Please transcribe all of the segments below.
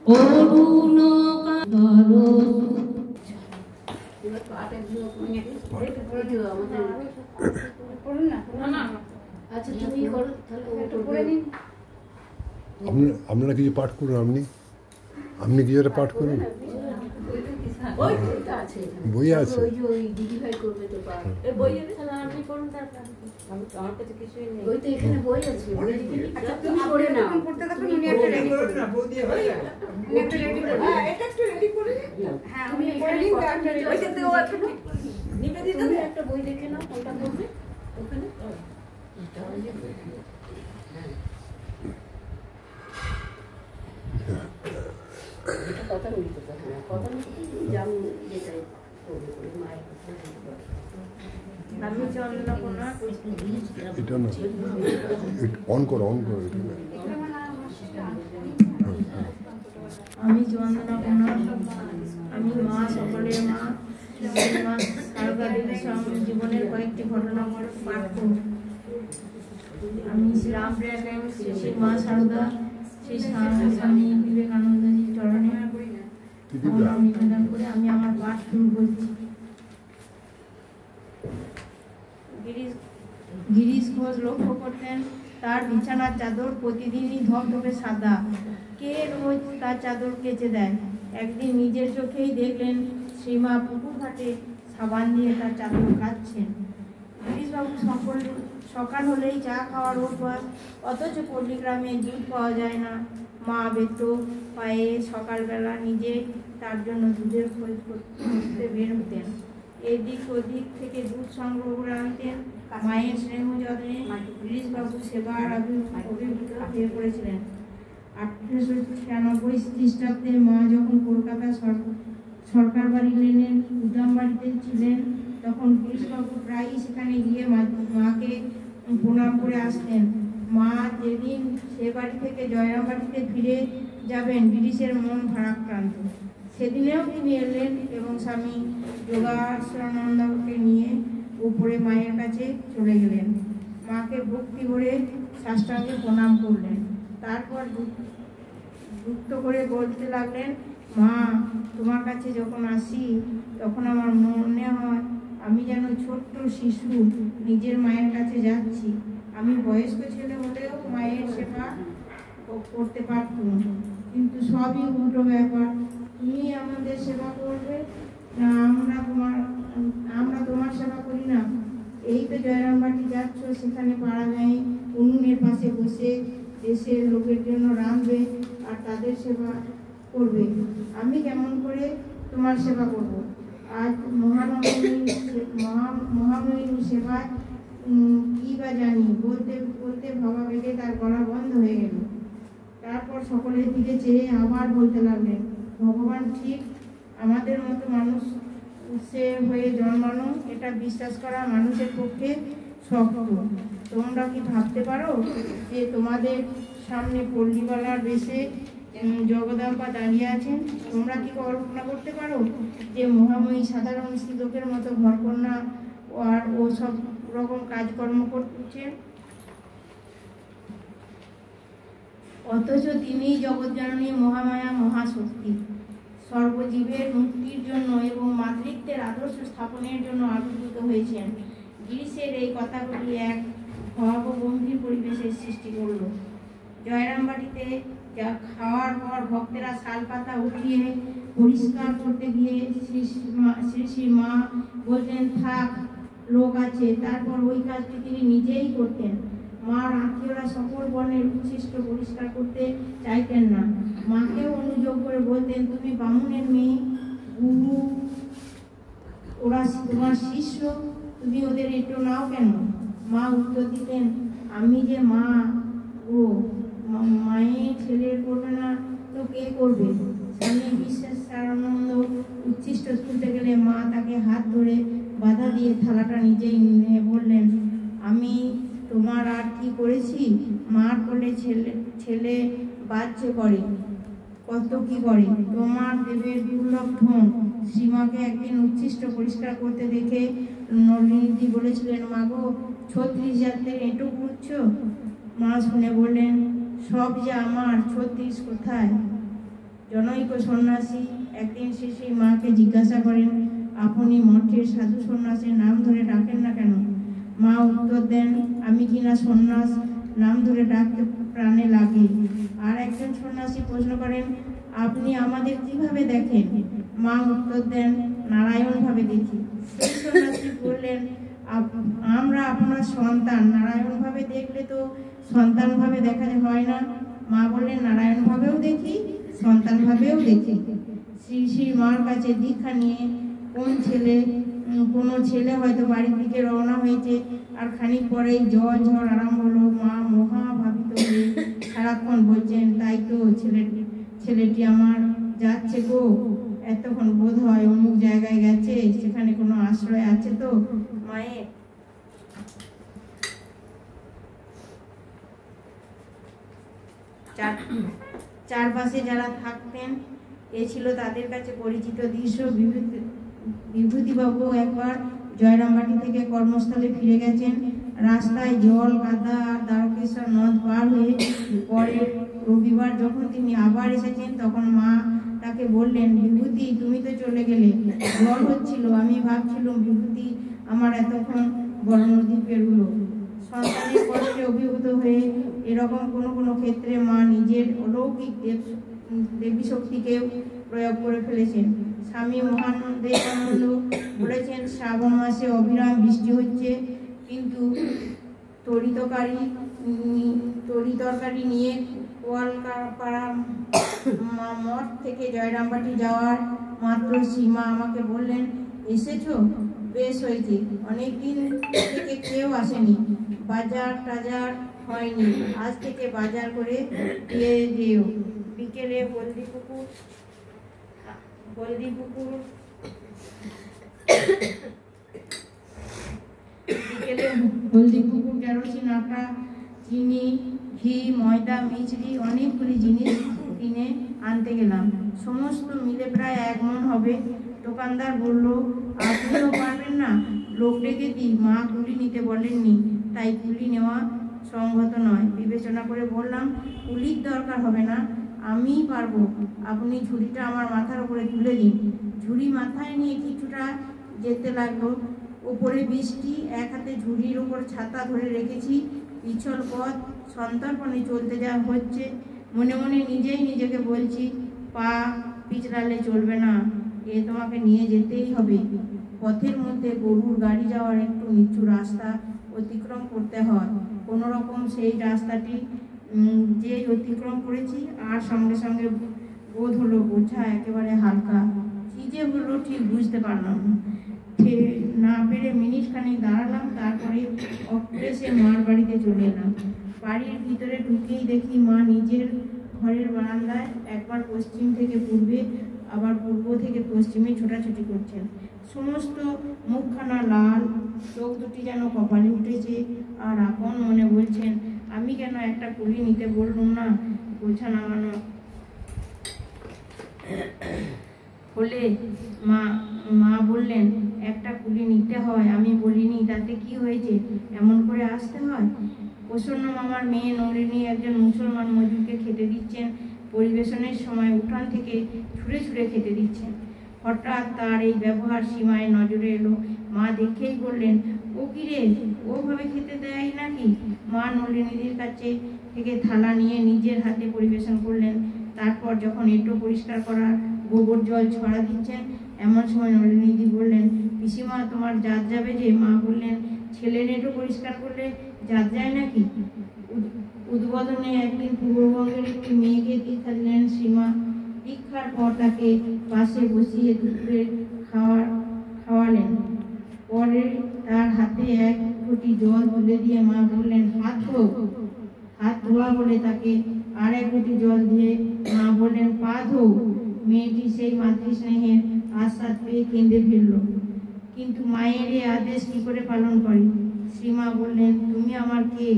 অরুণ আপনারা কিছু পাঠ করুন। আপনি কিছু একটা পাঠ করুন। বই আছে, একটা বই দেখে নাও, ওটা বলবে ওখানে। কথা বলি তো, কথা জাম যেটাই মায়ের আমি চন্দ্রকোনা এটা না অন করো এটা না। আমি চন্দ্রকোনা, আমি মা, সকলের মা, জীবনের কয়েকটি ঘটনা পাঠ করব। আমি শ্রীরামপ্রিয়া শ্রী মা সারদা, শ্রী স্বামী বিবেকানন্দজির চরণে নিবেদন করে আমি আমার পাঠ শুরু করছি। গিরিশ ঘোষ লক্ষ্য করতেন তার বিছানার চাদর প্রতিদিনই ধপধপে সাদা। কে রোজ তার চাদর কেচে দেয়? একদিন নিজের চোখেই দেখলেন শ্রীমা পুকুর ঘাটে সাবান দিয়ে তার চাদর কাচ্ছেন। গিরিশবাবু সকাল হলেই চা খাওয়ার অভ্যাস, অথচ পল্লীগ্রামে দুধ পাওয়া যায় না। মা বেত পায়ে সকালবেলা নিজে তার জন্য দুধের খোঁজ করতে বের হতেন। এদিক ওদিক থেকে দুধ সংগ্রহ করে আনতেন। মায়ের স্নেহ যত্নে গিরিশবাবু সেবার অভিভূত হয়ে পড়েছিলেন। 1896 খ্রিস্টাব্দে মা যখন কলকাতা সরকার বাড়ি লেনের উদ্যাম বাড়িতে ছিলেন, তখন গিরিশবাবু প্রায়ই সেখানে গিয়ে মাকে প্রণাম করে আসতেন। মা যেদিন সে বাড়ি থেকে জয়রাম বাড়িতে ফিরে যাবেন, গিরিশের মন ভারাক্রান্ত। সেদিনেও তিনি এলেন এবং স্বামী যোগাসনানন্দকে নিয়ে উপরে মায়ের কাছে চলে গেলেন। মাকে ভক্তি ভরে সাষ্টাঙ্গে প্রণাম করলেন। তারপর যুক্ত করে বলতে লাগলেন, মা, তোমার কাছে যখন আসি তখন আমার মনে হয় আমি যেন ছোট্ট শিশু নিজের মায়ের কাছে যাচ্ছি। আমি বয়স্ক ছেলে হলেও মায়ের সেবা করতে পারতাম, কিন্তু সবই উল্টো ব্যাপার। তুমি আমাদের সেবা করবে না আমরা তোমার সেবা করি না? এই তো জয়রামবাটি যাচ্ছ, সেখানে পাড়া যায় উনুনের পাশে বসে দেশের লোকের জন্য রাঁধবে আর তাদের সেবা করবে। আমি কেমন করে তোমার সেবা করব? আজ মহাময়ীর সেবা কি বা জানি, বলতে বলতে ভাবা বেগে তার গলা বন্ধ হয়ে গেল। তারপর সকলের দিকে চেয়ে আবার বলতে লাগলেন, ভগবান ঠিক আমাদের মতো মানুষ সে হয়ে জন্মানো, এটা বিশ্বাস করা মানুষের পক্ষে শক্ত। তোমরা কি ভাবতে পারো যে তোমাদের সামনে পল্লীবালার বেশে জগদম্বা দাঁড়িয়ে আছেন? তোমরা কি কল্পনা করতে পারো যে মহাময়ী সাধারণ লোকের মতো ঘরকন্যা আর ও সব রকম কাজকর্ম করছেন, অথচ তিনি জগৎজননী মহামায়া মহাশক্তি, সর্বজীবের মুক্তির জন্য এবং মাতৃত্বের আদর্শ স্থাপনের জন্য আবির্ভূত হয়েছেন। গিরিশের এই কথাগুলি এক ভয়াবহ গম্ভীর পরিবেশের সৃষ্টি করল। জয়রামবাটিতে যা খাওয়ার পর ভক্তেরা শালপাতা উঠিয়ে পরিষ্কার করতে গিয়ে শ্রী মা বলতেন, থাক, লোক আছে। তারপর ওই কাজটি তিনি নিজেই করতেন। মার আত্মীয়রা সকল বর্ণের উচ্ছিষ্ট পরিষ্কার করতে চাইতেন না। মাকেও অনুযোগ করে বলতেন, তুমি বামুনের মেয়ে, গুরু, ওরা তোমার শিষ্য, তুমি ওদের একটু নাও কেন? মা উত্তর দিতেন, আমি যে মা, ও মায়ের ছেলের করবে না তো কে করবে? স্বামী বিশ্বাসানন্দ উচ্ছিষ্ট তুলতে গেলে মা তাকে হাত ধরে বাধা দিয়ে থালাটা নিজেই নিয়ে বললেন, আমি তোমার আর কি করেছি? মার কোলে ছেলে বাচ্চা করে, কত কি করে। তোমার দেবের দুর্লভ ধন। শ্রীমাকে একদিন উচ্ছিষ্ট পরিষ্কার করতে দেখে নলিনীদি বলেছিলেন, মাগো, 36 জাতের এঁটো পুড়ছ? মা শুনে বললেন, সব যে আমার, 36 কোথায়? জনৈক সন্ন্যাসী একদিন শেষে মাকে জিজ্ঞাসা করেন, আপনি মঠের সাধু সন্ন্যাসের নাম ধরে ডাকেন না কেন? মা উত্তর দেন, আমি কিনা সন্ন্যাস, নাম ধরে ডাকতে প্রাণে লাগে। আর একজন সন্ন্যাসী প্রশ্ন করেন, আপনি আমাদের কিভাবে দেখেন? মা উত্তর দেন, নারায়ণ ভাবে দেখি। সেই সন্ন্যাসী বললেন, আমরা আপনার সন্তান, নারায়ণ ভাবে দেখলে তো সন্তান ভাবে দেখা হয় না। মা বললেন, নারায়ণ ভাবেও দেখি, সন্তান ভাবেও দেখি। শ্রী শ্রী মার কাছে দীক্ষা নিয়ে কোনো ছেলে হয়তো বাড়ির দিকে রওনা হয়েছে, আর খানিক পরেই ঝড় আরম্ভ হলো। মা মহা ভাবিত হয়ে সারাক্ষণ বলছেন, তাই তো ছেলেটি আমার যাচ্ছে গো, এতক্ষণ বোধ হয় অমুক জায়গায় গেছে, সেখানে কোনো আশ্রয় আছে তো মায়ের। চারপাশে যারা থাকতেন এ ছিল তাদের কাছে পরিচিত দৃশ্য। বিভূতিবাবু একবার জয়রামবাটি থেকে কর্মস্থলে ফিরে গেছেন। রাস্তায় জল, কাদা আর দ্বারকেশ্বর নদ পার হয়ে পরে রবিবার যখন তিনি আবার এসেছেন, তখন মা তাকে বললেন, বিভূতি তুমি তো চলে গেলে, জল হচ্ছিল, আমি ভাবছিলাম বিভূতি আমার এতক্ষণ বড় নদী পেরুলো। সন্তানের কষ্টে অভিভূত হয়ে এরকম কোনো ক্ষেত্রে মা নিজের অলৌকিক দেবী শক্তিকেও প্রয়োগ করে ফেলেছেন। স্বামী মহানন্দ বলেছেন, শ্রাবণ মাসে অবিরাম বৃষ্টি হচ্ছে, কিন্তু তরিতরকারি নিয়ে কোয়ালপাড়া মঠ থেকে জয়রামবাটি যাওয়ার মাত্র সীমা আমাকে বললেন, এসেছো? বেশ হয়েছে, অনেকদিন থেকে কেউ আসেনি, বাজার টাজার হয়নি, আজ থেকে বাজার করে দিয়ে যেও। বিকেলে হলদিপুকুর কেরোসিন, আটা, চিনি, ঘি, ময়দা, মিছরি অনেকগুলি জিনিস কিনে আনতে গেলাম। সমস্ত মিলে প্রায় 1 মণ হবে। দোকানদার বলল, আপনিও পারবেন না? লোক ডেকে দিই, মা কুলি নিতে বলেননি, তাই কুলি নেওয়া সংগত নয়। বিবেচনা করে বললাম, কুলির দরকার হবে না, আমিই পারবো। আপনি ঝুড়িটা আমার মাথার উপরে তুলে দিন। ঝুড়ি মাথায় নিয়ে কিছুটা যেতে লাগলো। উপরে বৃষ্টি, এক হাতে ঝুড়ির উপর ছাতা ধরে রেখেছি, পিছল পথ, সন্তর্পণে চলতে যা হচ্ছে। মনে মনে নিজেকে বলছি, পা পিছলালে চলবে না, এ তোমাকে নিয়ে যেতেই হবে। পথের মধ্যে গরুর গাড়ি যাওয়ার একটু নিচু রাস্তা অতিক্রম করতে হয়। কোনো রকম সেই রাস্তাটি যে অতিক্রম করেছি, আর সঙ্গে সঙ্গে বোধ হলো বোঝা একেবারে হালকা। কি যে হলো ঠিক বুঝতে পারলাম না পেরে মিনিট খানিক দাঁড়ালাম, তারপরে অক্লেশে মার বাড়িতে চলে এলাম। বাড়ির ভিতরে ঢুকেই দেখি মা নিজের ঘরের বারান্দায় একবার পশ্চিম থেকে পূর্বে, আবার পূর্ব থেকে পশ্চিমে ছোটাছুটি করছেন। সমস্ত মুখখানা লাল, চোখ দুটি যেন কপালে উঠেছে, আর আপন মনে বলছেন, আমি কেন একটা কুলি নিতে বললুম না? বোঝা নামানো হলে মা বললেন, একটা কুলি নিতে হয়। আমি বলিনি, তাতে কি হয়েছে, এমন করে আসতে হয়? প্রসন্ন মামার মেয়ে নলিনী একজন মুসলমান মজুরকে খেতে দিচ্ছেন। পরিবেশনের সময় উঠান থেকে ছুঁড়ে খেতে দিচ্ছেন। হঠাৎ তার এই ব্যবহার সীমায় নজরে এলো। মা দেখেই বললেন, ও কি রে, ওভাবে খেতে দেয় নাকি? মা নলিনীদের কাছে থেকে থালা নিয়ে নিজের হাতে পরিবেশন করলেন। তারপর যখন এঁটো পরিষ্কার করার গোবর জল ছড়া দিচ্ছেন, এমন সময় নলিনীদি বললেন, পিসিমা তোমার জাত যাবে যে? মা বললেন, ছেলে এঁটো পরিষ্কার করলে জাত যায় নাকি? উদ্বোধনে একদিন পূর্ববঙ্গের একটি মেয়েকে দীক্ষা দিলেন সীমা। দীক্ষার পর তাকে পাশে বসিয়ে দুপুরে খাওয়ালেন। পরে তার হাতে 1 ঘটি জল তুলে দিয়ে মা বললেন, হাত ধোয়া বলে তাকে আর 1 ঘটি জল দিয়ে মা বললেন, পা ধো। মেয়েটি সেই মাতৃস্নেহের আশ্বাস পেয়ে কেঁদে ফেলল। কিন্তু মায়ের এই আদেশ কি করে পালন করে? শ্রীমা বললেন, তুমি আমার কে?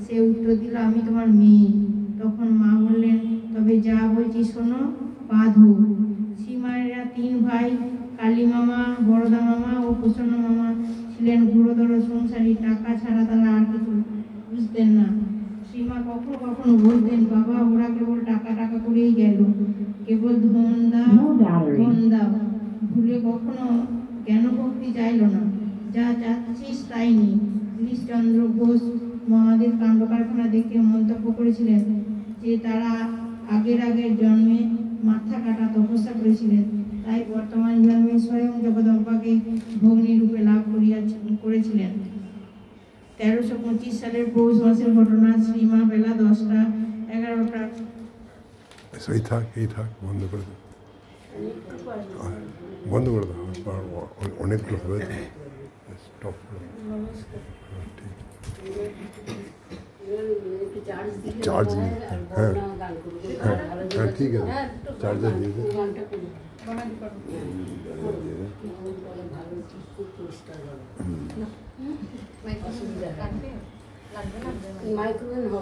সে উত্তর দিল, আমি তোমার মেয়ে। তখন মা বললেন, তবে যা বলছি শোনো, পা ধো। শ্রীমায়েরা 3 ভাই, কালী মামা, বরদা মামা ও প্রসন্ন মামা ছিলেন গুরুতর সংসারী। টাকা ছাড়া তারা আর কিছু বুঝতেন না। শ্রীমা কখনো বলতেন, বাবা ওরা কেবল টাকা করেই গেল, কেবল ধন দাও No battery. ধন দাও, ভুলে কখনো জ্ঞান ভক্তি চাইল না। যা চাচ্ছিস তাই নি। গিরিশচন্দ্র ঘোষ মহাদেব কাণ্ড কারখানা দেখে মন্তব্য করেছিলেন যে তারা আগের জন্মে মাথা কাটা তপস্যা করেছিলেন, তাই বর্তমান জন্মে স্বয়ং জগদম্বাকে ভগ্নী রূপে লাভ করেছিলেন। 1325 সালের পৌষ মাসের ঘটনা। শ্রীমা বেলা 10:11 এই থাক বন্ধ করে দাও, বন্ধ করে দাও, অনেকগুলো হবে তো, স্টপ করে দাও। ঠিক চার্জ নেই, হ্যাঁ হ্যাঁ হ্যাঁ ঠিক আছে, চার্জার দিয়ে দে। মাইক্রোওয়েভ